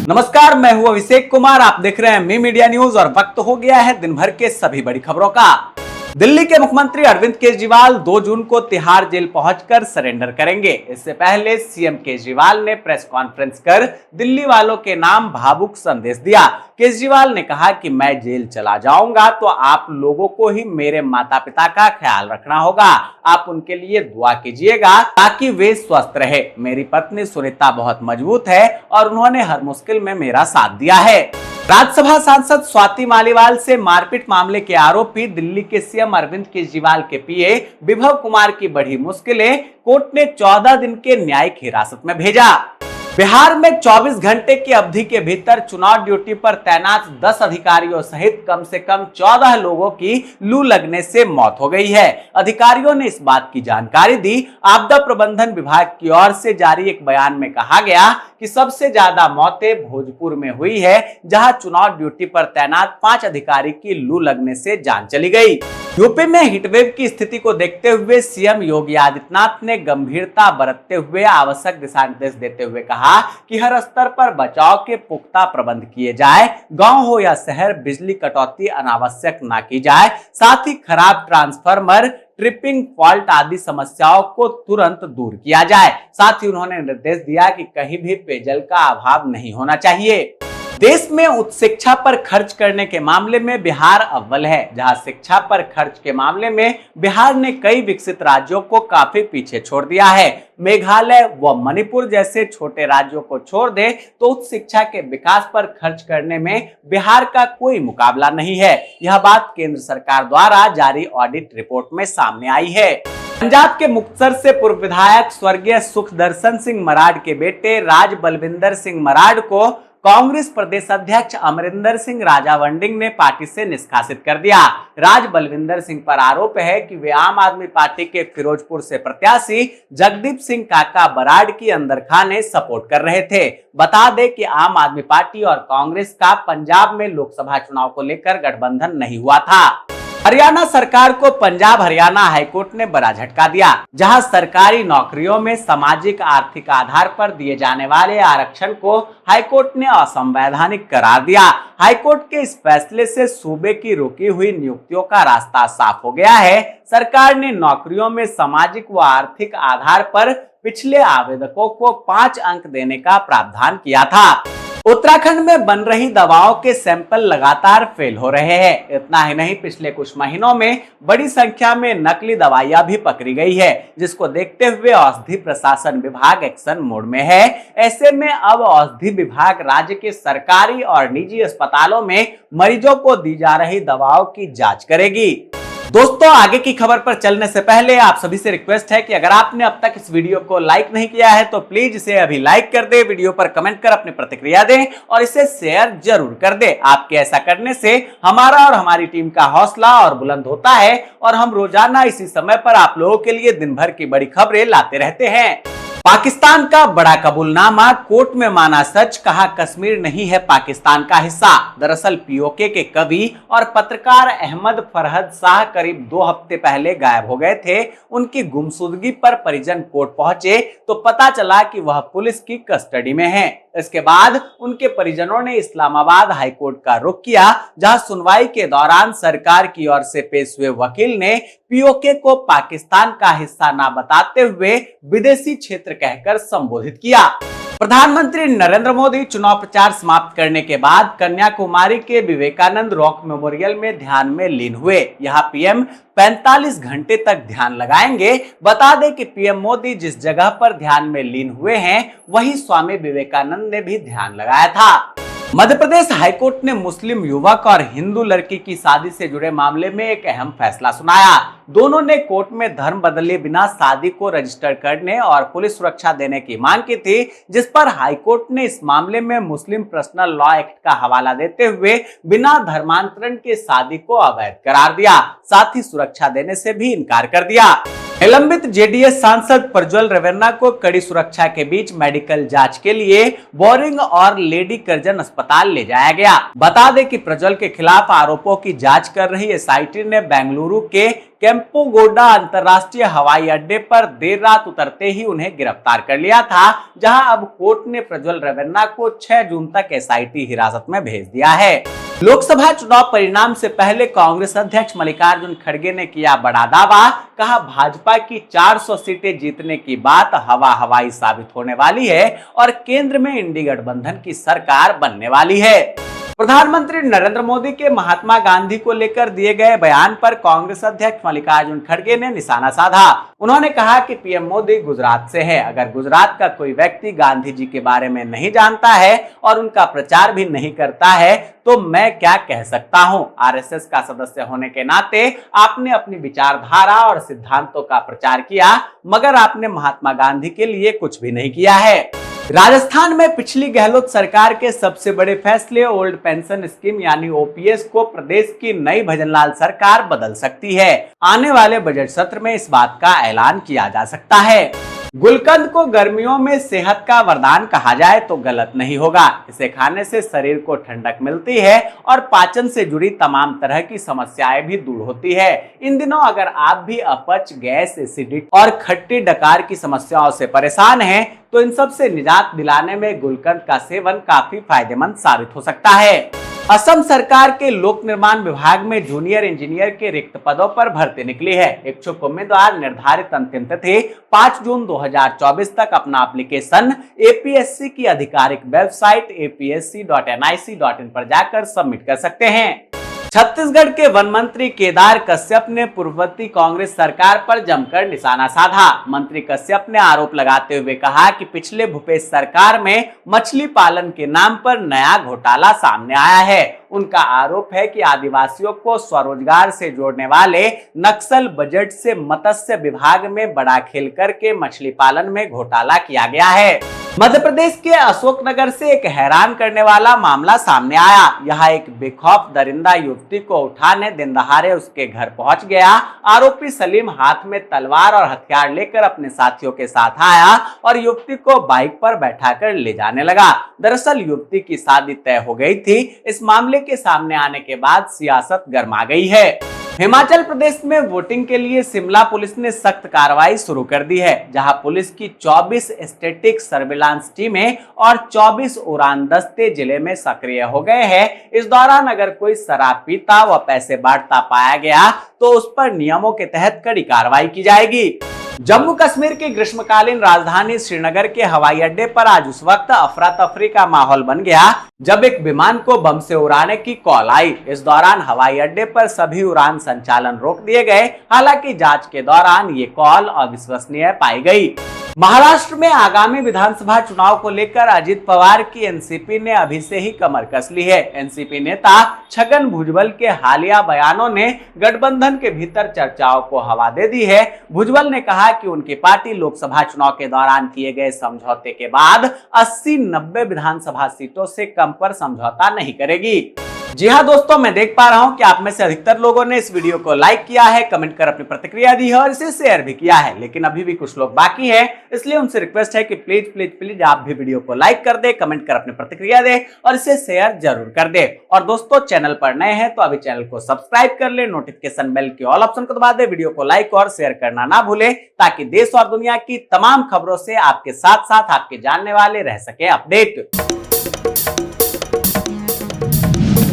नमस्कार, मैं हूं अभिषेक कुमार। आप देख रहे हैं मी मीडिया न्यूज और वक्त हो गया है दिन भर के सभी बड़ी खबरों का। दिल्ली के मुख्यमंत्री अरविंद केजरीवाल 2 जून को तिहाड़ जेल पहुंचकर सरेंडर करेंगे। इससे पहले सीएम केजरीवाल ने प्रेस कॉन्फ्रेंस कर दिल्ली वालों के नाम भावुक संदेश दिया। केजरीवाल ने कहा कि मैं जेल चला जाऊंगा तो आप लोगों को ही मेरे माता पिता का ख्याल रखना होगा। आप उनके लिए दुआ कीजिएगा ताकि वे स्वस्थ रहे। मेरी पत्नी सुनीता बहुत मजबूत है और उन्होंने हर मुश्किल में मेरा साथ दिया है। राज्यसभा सांसद स्वाति मालीवाल से मारपीट मामले के आरोपी दिल्ली के सीएम अरविंद केजरीवाल के पीए विभव कुमार की बढ़ी मुश्किलें, कोर्ट ने 14 दिन के न्यायिक हिरासत में भेजा। बिहार में 24 घंटे की अवधि के भीतर चुनाव ड्यूटी पर तैनात 10 अधिकारियों सहित कम से कम 14 लोगों की लू लगने से मौत हो गई है। अधिकारियों ने इस बात की जानकारी दी। आपदा प्रबंधन विभाग की ओर से जारी एक बयान में कहा गया कि सबसे ज्यादा मौतें भोजपुर में हुई है, जहां चुनाव ड्यूटी पर तैनात 5 अधिकारी की लू लगने से जान चली गई। यूपी में हीटवेव की स्थिति को देखते हुए सीएम योगी आदित्यनाथ ने गंभीरता बरतते हुए आवश्यक दिशा निर्देश देते हुए कहा कि हर स्तर पर बचाव के पुख्ता प्रबंध किए जाए। गांव हो या शहर, बिजली कटौती अनावश्यक ना की जाए। साथ ही खराब ट्रांसफार्मर, ट्रिपिंग फॉल्ट आदि समस्याओं को तुरंत दूर किया जाए। साथ ही उन्होंने निर्देश दिया कि कहीं भी पेयजल का अभाव नहीं होना चाहिए। देश में उच्च शिक्षा पर खर्च करने के मामले में बिहार अव्वल है। जहां शिक्षा पर खर्च के मामले में बिहार ने कई विकसित राज्यों को काफी पीछे छोड़ दिया है। मेघालय व मणिपुर जैसे छोटे राज्यों को छोड़ दे तो उच्च शिक्षा के विकास पर खर्च करने में बिहार का कोई मुकाबला नहीं है। यह बात केंद्र सरकार द्वारा जारी ऑडिट रिपोर्ट में सामने आई है। पंजाब के मुक्तसर से पूर्व विधायक स्वर्गीय सुखदर्शन सिंह मराड़ के बेटे राज बलविंदर सिंह मराड़ को कांग्रेस प्रदेश अध्यक्ष अमरिंदर सिंह राजावंडिंग ने पार्टी से निष्कासित कर दिया। राज बलविंदर सिंह पर आरोप है कि वे आम आदमी पार्टी के फिरोजपुर से प्रत्याशी जगदीप सिंह काका बराड़ की अंदरखाने सपोर्ट कर रहे थे। बता दें कि आम आदमी पार्टी और कांग्रेस का पंजाब में लोकसभा चुनाव को लेकर गठबंधन नहीं हुआ था। हरियाणा सरकार को पंजाब हरियाणा हाईकोर्ट ने बड़ा झटका दिया, जहां सरकारी नौकरियों में सामाजिक आर्थिक आधार पर दिए जाने वाले आरक्षण को हाईकोर्ट ने असंवैधानिक करार दिया। हाईकोर्ट के इस फैसले से सूबे की रुकी हुई नियुक्तियों का रास्ता साफ हो गया है। सरकार ने नौकरियों में सामाजिक व आर्थिक आधार पर पिछले आवेदकों को 5 अंक देने का प्रावधान किया था। उत्तराखंड में बन रही दवाओं के सैंपल लगातार फेल हो रहे हैं। इतना ही नहीं, पिछले कुछ महीनों में बड़ी संख्या में नकली दवाइयां भी पकड़ी गई है, जिसको देखते हुए औषधि प्रशासन विभाग एक्शन मोड में है। ऐसे में अब औषधि विभाग राज्य के सरकारी और निजी अस्पतालों में मरीजों को दी जा रही दवाओं की जांच करेगी। दोस्तों, आगे की खबर पर चलने से पहले आप सभी से रिक्वेस्ट है कि अगर आपने अब तक इस वीडियो को लाइक नहीं किया है तो प्लीज इसे अभी लाइक कर दे, वीडियो पर कमेंट कर अपनी प्रतिक्रिया दें और इसे शेयर जरूर कर दे। आपके ऐसा करने से हमारा और हमारी टीम का हौसला और बुलंद होता है और हम रोजाना इसी समय पर आप लोगों के लिए दिन भर की बड़ी खबरें लाते रहते हैं। पाकिस्तान का बड़ा कबूलनामा, कोर्ट में माना सच, कहा कश्मीर नहीं है पाकिस्तान का हिस्सा। दरअसल पीओके के कवि और पत्रकार अहमद फरहद शाह करीब 2 हफ्ते पहले गायब हो गए थे। उनकी गुमशुदगी पर परिजन कोर्ट पहुंचे तो पता चला कि वह पुलिस की कस्टडी में है। इसके बाद उनके परिजनों ने इस्लामाबाद हाईकोर्ट का रुख किया, जहां सुनवाई के दौरान सरकार की ओर से पेश हुए वकील ने पीओके को पाकिस्तान का हिस्सा न बताते हुए विदेशी क्षेत्र कहकर संबोधित किया। प्रधानमंत्री नरेंद्र मोदी चुनाव प्रचार समाप्त करने के बाद कन्याकुमारी के विवेकानंद रॉक मेमोरियल में ध्यान में लीन हुए। यहाँ पीएम 45 घंटे तक ध्यान लगाएंगे। बता दें कि पीएम मोदी जिस जगह पर ध्यान में लीन हुए हैं वहीं स्वामी विवेकानंद ने भी ध्यान लगाया था। मध्य प्रदेश हाईकोर्ट ने मुस्लिम युवक और हिंदू लड़की की शादी से जुड़े मामले में एक अहम फैसला सुनाया। दोनों ने कोर्ट में धर्म बदले बिना शादी को रजिस्टर करने और पुलिस सुरक्षा देने की मांग की थी, जिस पर हाईकोर्ट ने इस मामले में मुस्लिम पर्सनल लॉ एक्ट का हवाला देते हुए बिना धर्मांतरण के शादी को अवैध करार दिया। साथ ही सुरक्षा देने से भी इनकार कर दिया। निलंबित जेडीएस सांसद प्रज्वल रेवन्ना को कड़ी सुरक्षा के बीच मेडिकल जांच के लिए बोरिंग और लेडी कर्जन अस्पताल ले जाया गया। बता दें कि प्रज्वल के खिलाफ आरोपों की जांच कर रही एसआईटी ने बेंगलुरु के केम्पेगौड़ा अंतर्राष्ट्रीय हवाई अड्डे पर देर रात उतरते ही उन्हें गिरफ्तार कर लिया था, जहां अब कोर्ट ने प्रज्वल रेवन्ना को 6 जून तक एसआईटी हिरासत में भेज दिया है। लोकसभा चुनाव परिणाम से पहले कांग्रेस अध्यक्ष मल्लिकार्जुन खड़गे ने किया बड़ा दावा। कहा, भाजपा की 400 सीटें जीतने की बात हवा हवाई साबित होने वाली है और केंद्र में इंडी गठबंधन की सरकार बनने वाली है। प्रधानमंत्री नरेंद्र मोदी के महात्मा गांधी को लेकर दिए गए बयान पर कांग्रेस अध्यक्ष मल्लिकार्जुन खड़गे ने निशाना साधा। उन्होंने कहा कि पीएम मोदी गुजरात से है। अगर गुजरात का कोई व्यक्ति गांधी जी के बारे में नहीं जानता है और उनका प्रचार भी नहीं करता है तो मैं क्या कह सकता हूं। आरएसएस का सदस्य होने के नाते आपने अपनी विचारधारा और सिद्धांतों का प्रचार किया, मगर आपने महात्मा गांधी के लिए कुछ भी नहीं किया है। राजस्थान में पिछली गहलोत सरकार के सबसे बड़े फैसले ओल्ड पेंशन स्कीम यानी ओपीएस को प्रदेश की नई भजनलाल सरकार बदल सकती है। आने वाले बजट सत्र में इस बात का ऐलान किया जा सकता है। गुलकंद को गर्मियों में सेहत का वरदान कहा जाए तो गलत नहीं होगा। इसे खाने से शरीर को ठंडक मिलती है और पाचन से जुड़ी तमाम तरह की समस्याएं भी दूर होती है। इन दिनों अगर आप भी अपच, गैस, एसिडिटी और खट्टी डकार की समस्याओं से परेशान हैं तो इन सब से निजात दिलाने में गुलकंद का सेवन काफी फायदेमंद साबित हो सकता है। असम सरकार के लोक निर्माण विभाग में जूनियर इंजीनियर के रिक्त पदों पर भर्ती निकली है। इच्छुक उम्मीदवार निर्धारित अंतिम तिथि 5 जून 2024 तक अपना एप्लीकेशन एपीएससी की आधिकारिक वेबसाइट apsc.nic.in पर जाकर सबमिट कर सकते हैं। छत्तीसगढ़ के वन मंत्री केदार कश्यप ने पूर्ववर्ती कांग्रेस सरकार पर जमकर निशाना साधा। मंत्री कश्यप ने आरोप लगाते हुए कहा कि पिछले भूपेश सरकार में मछली पालन के नाम पर नया घोटाला सामने आया है। उनका आरोप है कि आदिवासियों को स्वरोजगार से जोड़ने वाले नक्सल बजट से मत्स्य विभाग में बड़ा खेल करके मछली पालन में घोटाला किया गया है। मध्य प्रदेश के अशोकनगर से एक हैरान करने वाला मामला सामने आया। यहाँ एक बेखौफ दरिंदा युवती को उठाने दिन दहाड़े उसके घर पहुंच गया। आरोपी सलीम हाथ में तलवार और हथियार लेकर अपने साथियों के साथ आया और युवती को बाइक पर बैठाकर ले जाने लगा। दरअसल युवती की शादी तय हो गई थी। इस मामले के सामने आने के बाद सियासत गर्मा गई है। हिमाचल प्रदेश में वोटिंग के लिए शिमला पुलिस ने सख्त कार्रवाई शुरू कर दी है, जहां पुलिस की 24 स्टैटिक सर्विलांस टीमें और 24 उड़ान दस्ते जिले में सक्रिय हो गए हैं। इस दौरान अगर कोई शराब पीता व पैसे बांटता पाया गया तो उस पर नियमों के तहत कड़ी कार्रवाई की जाएगी। जम्मू कश्मीर की ग्रीष्मकालीन राजधानी श्रीनगर के हवाई अड्डे पर आज उस वक्त अफरा तफरी का माहौल बन गया जब एक विमान को बम से उड़ाने की कॉल आई। इस दौरान हवाई अड्डे पर सभी उड़ान संचालन रोक दिए गए। हालांकि जांच के दौरान ये कॉल अविश्वसनीय पाई गई। महाराष्ट्र में आगामी विधानसभा चुनाव को लेकर अजित पवार की एनसीपी ने अभी से ही कमर कस ली है। एनसीपी नेता छगन भुजबल के हालिया बयानों ने गठबंधन के भीतर चर्चाओं को हवा दे दी है। भुजबल ने कहा कि उनकी पार्टी लोकसभा चुनाव के दौरान किए गए समझौते के बाद 80-90 विधानसभा सीटों से कम पर समझौता नहीं करेगी। जी हाँ दोस्तों, मैं देख पा रहा हूं कि आप में से अधिकतर लोगों ने इस वीडियो को लाइक किया है, कमेंट कर अपनी प्रतिक्रिया दी है और इसे शेयर भी किया है, लेकिन अभी भी कुछ लोग बाकी हैं। इसलिए उनसे रिक्वेस्ट है कि प्लीज प्लीज प्लीज आप भी वीडियो को लाइक कर दे, कमेंट कर अपनी प्रतिक्रिया दे और इसे शेयर जरूर कर दे। और दोस्तों, चैनल पर नए हैं तो अभी चैनल को सब्सक्राइब कर ले, नोटिफिकेशन बेल के ऑल ऑप्शन को दबा दे, वीडियो को लाइक और शेयर करना ना भूले, ताकि देश और दुनिया की तमाम खबरों से आपके साथ साथ आपके जानने वाले रह सके अपडेट।